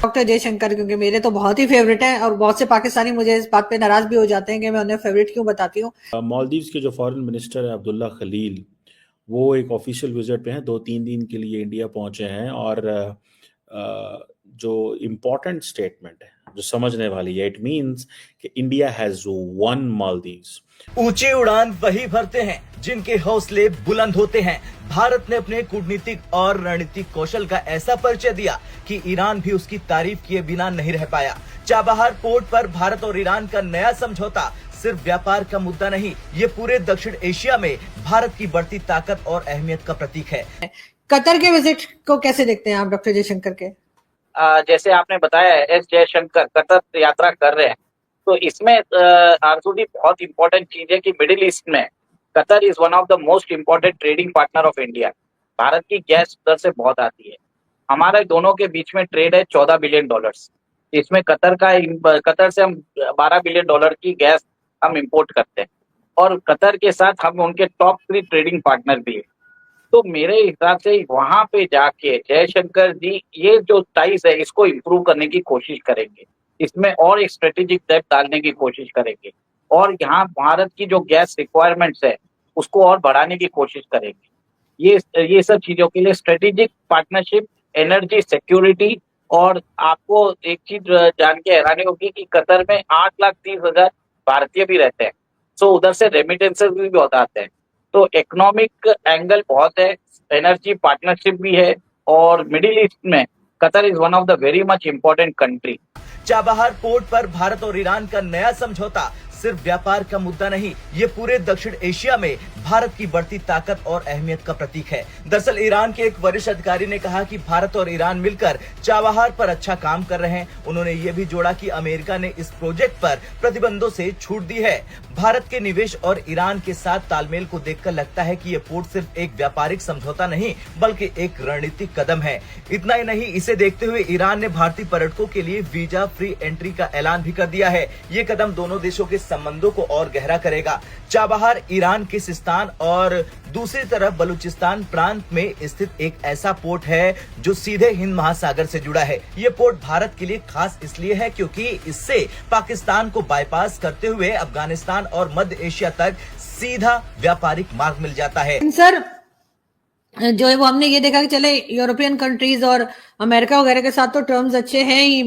Doctor Jaishankar, क्योंकि मेरे तो बहुत ही फेवरेट हैं और बहुत से पाकिस्तानी मुझे इस बात पे नाराज भी हो जाते हैं कि मैं उन्हें फेवरेट क्यों बताती हूँ। मालदीव्स के जो फॉरेन मिनिस्टर है अब्दुल्ला खलील, वो एक ऑफिशियल विजिट पे हैं, 2-3 दिन के लिए इंडिया पहुंचे हैं। और जो इम्पोर्टेंट स्टेटमेंट है, जो समझने वाली है, इट मींस कि इंडिया हैज वन मालदीव्स। ऊंची उड़ान वही भरते हैं जिनके हौसले बुलंद होते हैं। भारत ने अपने कूटनीतिक और रणनीतिक कौशल का ऐसा परिचय दिया कि ईरान भी उसकी तारीफ किए बिना नहीं रह पाया। चाबहार पोर्ट पर भारत और ईरान का नया समझौता सिर्फ व्यापार का मुद्दा नहीं, ये पूरे दक्षिण एशिया में भारत की बढ़ती ताकत और अहमियत का प्रतीक है। कतर के विजिट को कैसे देखते हैं आप डॉक्टर जयशंकर के? जैसे आपने बताया एस जयशंकर कतर यात्रा कर रहे हैं, तो इसमें आरसूडी बहुत इंपॉर्टेंट चीज है कि मिडिल ईस्ट में Qatar is one of the most important trading partner of India. Bharat की गैस उधर से बहुत आती है। हमारे दोनों के बीच में ट्रेड है $14 बिलियन। इसमें कतर से हम $12 बिलियन की गैस हम इंपोर्ट करते हैं, और कतर के साथ हम उनके टॉप 3 ट्रेडिंग पार्टनर भी है। तो मेरे हिसाब से वहां पे जाके जयशंकर जी ये जो टाइज है इसको इम्प्रूव करने की कोशिश करेंगे, इसमें और एक स्ट्रेटेजिक डेप्थ डालने की कोशिश करेंगे, और यहाँ भारत की जो गैस रिक्वायरमेंट्स है उसको और बढ़ाने की कोशिश करेंगे। ये सब चीजों के लिए स्ट्रेटेजिक पार्टनरशिप, एनर्जी सिक्योरिटी। और आपको एक चीज जान के हैरानी होगी कि कतर में 8,30,000 भारतीय भी रहते हैं, सो उधर से रेमिटेंसेस भी बहुत आते हैं। तो इकोनॉमिक एंगल बहुत है, एनर्जी पार्टनरशिप भी है, और मिडिल ईस्ट में Qatar is one of the very much important country. Chabahar port पर भारत और ईरान का नया समझौता सिर्फ व्यापार का मुद्दा नहीं, ये पूरे दक्षिण एशिया में भारत की बढ़ती ताकत और अहमियत का प्रतीक है। दरअसल ईरान के एक वरिष्ठ अधिकारी ने कहा कि भारत और ईरान मिलकर चाबहार पर अच्छा काम कर रहे हैं। उन्होंने ये भी जोड़ा कि अमेरिका ने इस प्रोजेक्ट पर प्रतिबंधों से छूट दी है। भारत के निवेश और ईरान के साथ तालमेल को देखकर लगता है कि ये पोर्ट सिर्फ एक व्यापारिक समझौता नहीं बल्कि एक रणनीतिक कदम है। इतना ही नहीं, इसे देखते हुए ईरान ने भारतीय पर्यटकों के लिए वीजा फ्री एंट्री का ऐलान भी कर दिया है। ये कदम दोनों देशों के संबंधों को और गहरा करेगा। चाबहार ईरान के सिस्तान और दूसरी तरफ बलूचिस्तान प्रांत में स्थित एक ऐसा पोर्ट है जो सीधे हिंद महासागर से जुड़ा है। ये पोर्ट भारत के लिए खास इसलिए है क्योंकि इससे पाकिस्तान को बाईपास करते हुए अफगानिस्तान और मध्य एशिया तक सीधा व्यापारिक मार्ग मिल जाता है। सर, जो है वो हमने ये देखा कि चले यूरोपियन कंट्रीज और अमेरिका वगैरह के साथ तो टर्म्स अच्छे हैं ही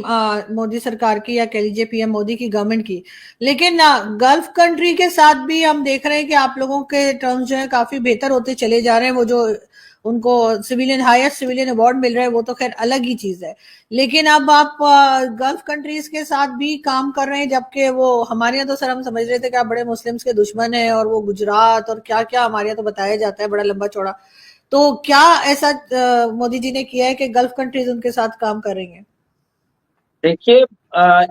मोदी सरकार की, या कह लीजिए पीएम मोदी की गवर्नमेंट की, लेकिन गल्फ कंट्री के साथ भी हम देख रहे हैं कि आप लोगों के टर्म्स जो है काफी बेहतर होते चले जा रहे हैं। वो जो उनको हाईएस्ट सिविलियन अवार्ड मिल रहा है वो तो खैर अलग ही चीज है, लेकिन अब आप गल्फ कंट्रीज के साथ भी काम कर रहे हैं, जबकि वो हमारे यहाँ तो सर हम समझ रहे थे कि आप बड़े मुस्लिम्स के दुश्मन है, और वो गुजरात और क्या क्या हमारे यहाँ तो बताया जाता है बड़ा लंबा चौड़ा। तो क्या ऐसा मोदी जी ने किया है कि गल्फ कंट्रीज उनके साथ काम कर रही हैं? देखिए,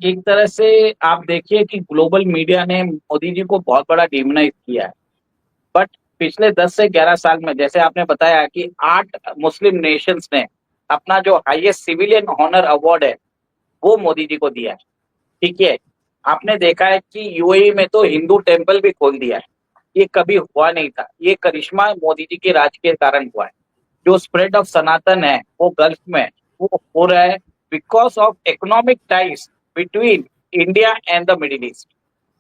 एक तरह से आप देखिए कि ग्लोबल मीडिया ने मोदी जी को बहुत बड़ा डिमोनाइज किया है, बट पिछले 10 से 11 साल में जैसे आपने बताया कि 8 मुस्लिम नेशंस ने अपना जो हाईएस्ट सिविलियन ऑनर अवार्ड है वो मोदी जी को दिया है। ठीक है, आपने देखा है कि यूएई में तो हिंदू टेम्पल भी खोल दिया है। ये कभी हुआ नहीं था, ये करिश्मा मोदी जी के राज के कारण हुआ है। जो स्प्रेड ऑफ सनातन है वो गल्फ में वो हो रहा है because of economic ties between India and the middle east.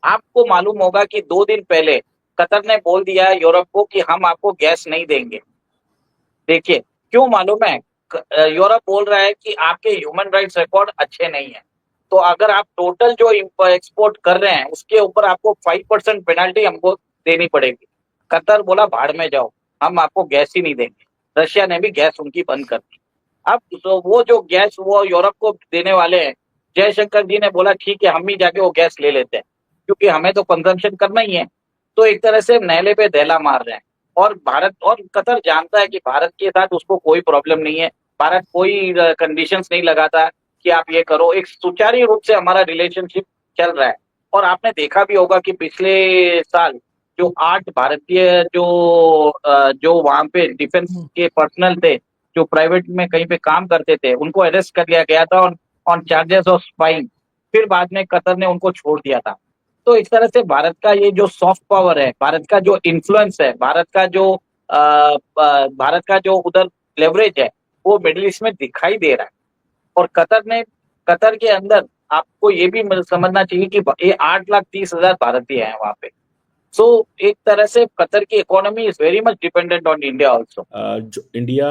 आपको मालूम होगा कि 2 दिन पहले कतर ने बोल दिया है यूरोप को कि हम आपको गैस नहीं देंगे। देखिए क्यों मालूम है, यूरोप बोल रहा है कि आपके ह्यूमन राइट्स रिकॉर्ड अच्छे नहीं है, तो अगर आप टोटल जो एक्सपोर्ट कर रहे हैं उसके ऊपर आपको 5% पेनल्टी हमको देनी पड़ेगी। कतर बोला भाड़ में जाओ, हम आपको गैस ही नहीं देंगे। रशिया ने भी गैस उनकी बंद कर दी। अब तो वो जो गैस वो यूरोप को देने वाले हैं, जयशंकर जी ने बोला ठीक है हम ही जाके वो गैस ले लेते हैं, क्योंकि हमें तो कंजम्पशन करना ही है। तो एक तरह से नहले पे दहला मार रहे हैं, और भारत और कतर जानता है कि भारत के साथ उसको कोई प्रॉब्लम नहीं है। भारत कोई कंडीशंस नहीं लगाता कि आप ये करो, एक सुचारू रूप से हमारा रिलेशनशिप चल रहा है। और आपने देखा भी होगा कि पिछले साल जो 8 भारतीय जो वहां पे डिफेंस के पर्सनल थे जो प्राइवेट में कहीं पे काम करते थे उनको अरेस्ट कर लिया गया था ऑन चार्जेस ऑफ स्पाइंग। फिर बाद में कतर ने उनको छोड़ दिया था। तो इस तरह से भारत का ये जो सॉफ्ट पावर है, भारत का जो इन्फ्लुएंस है, भारत का जो उधर लेवरेज है वो मिडिल ईस्ट में दिखाई दे रहा है। और कतर ने कतर के अंदर आपको ये भी समझना चाहिए कि ये 8,30,000 भारतीय हैं वहां पे। सो एक तरह से कतर की economy is very much dependent on India also. जो India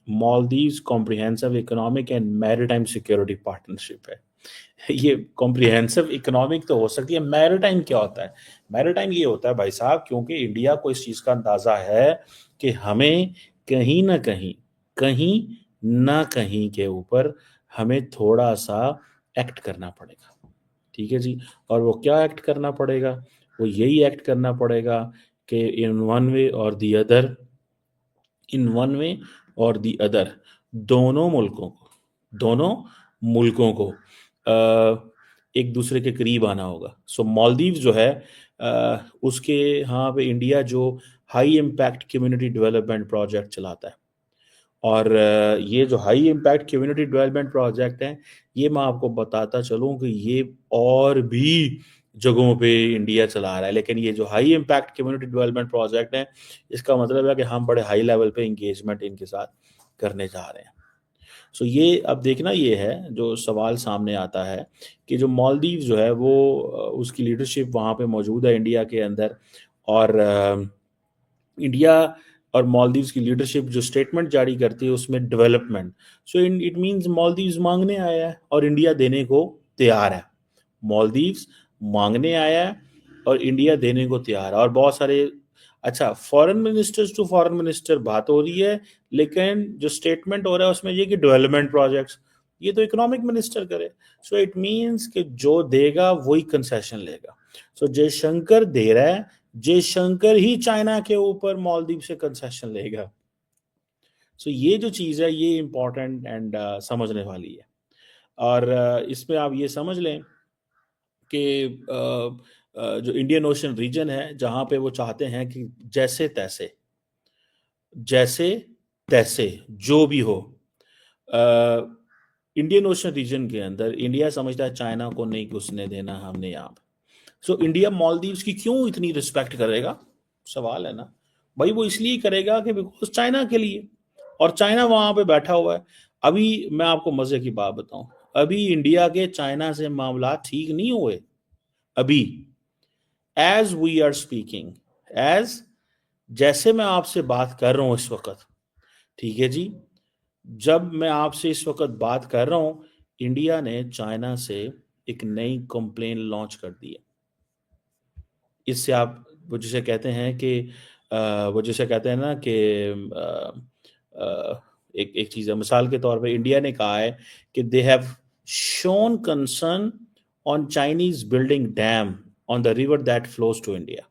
Maldives comprehensive economic and maritime security partnership है। ये कॉम्प्रिहेंसिव इकोनॉमिक तो हो सकती है, मैरीटाइम क्या होता है? मैरीटाइम ये होता है भाई साहब, क्योंकि इंडिया को इस चीज का अंदाजा है कि हमें कहीं ना कहीं के ऊपर हमें थोड़ा सा एक्ट करना पड़ेगा, ठीक है जी। और वो क्या एक्ट करना पड़ेगा? वो यही एक्ट करना पड़ेगा कि इन वन वे और दी अदर दोनों मुल्कों को एक दूसरे के करीब आना होगा। सो मालदीव जो है उसके यहाँ पे इंडिया जो high impact community development project चलाता है, और ये जो high impact community development project है, ये मैं आपको बताता चलूँ कि ये और भी जगहों पे इंडिया चला रहा है, लेकिन ये जो high impact community development project है, इसका मतलब है कि हम बड़े हाई लेवल पे इंगेजमेंट इनके साथ करने जा रहे हैं। सो ये अब देखना ये है, जो सवाल सामने आता है कि जो मालदीव जो है वो उसकी लीडरशिप वहाँ पे मौजूद है इंडिया के अंदर, और इंडिया और मालदीव्स की लीडरशिप जो स्टेटमेंट जारी करती है उसमें development, so it means Maldives मांगने आया है और इंडिया देने को तैयार है। मालदीव्स मांगने आया है और इंडिया देने को तैयार है। और बहुत सारे अच्छा foreign ministers to foreign minister बात हो रही है, लेकिन जो स्टेटमेंट हो रहा है उसमें ये कि डेवलपमेंट प्रोजेक्ट्स, ये तो इकोनॉमिक मिनिस्टर करे। सो इट मींस कि जो देगा वही कंसेशन लेगा। सो जयशंकर दे रहा है, जयशंकर ही चाइना के ऊपर मालदीव से कंसेशन लेगा। सो ये जो चीज़ है ये इम्पोर्टेंट एंड समझने वाली है। और इसमें आप ये समझ लें कि जो इंडियन ओशन रीजन है, जहाँ पे वो चाहते हैं कि जैसे तैसे जो भी हो, इंडियन ओशन रीजन के अंदर इंडिया समझता है चाइना को नहीं घुसने देना हमने यहाँ पे। सो इंडिया मालदीव्स की क्यों इतनी रिस्पेक्ट करेगा? सवाल है ना भाई। वो इसलिए करेगा कि बिकॉज चाइना के लिए, और चाइना वहां पे बैठा हुआ है। अभी मैं आपको मजे की बात बताऊं, अभी इंडिया के चाइना से मामला ठीक नहीं हुए। अभी एज वी आर स्पीकिंग, जैसे मैं आपसे बात कर रहा हूं इस वक्त, ठीक है जी, जब मैं आपसे इस वक्त बात कर रहा हूं, इंडिया ने चाइना से एक नई कंप्लेन लॉन्च कर दी है। इससे आप वो जिसे कहते हैं कि वो जिसे कहते हैं ना कि एक चीज़ है, मिसाल के तौर पे इंडिया ने कहा है कि they have shown concern on Chinese building dam on the river that flows to India.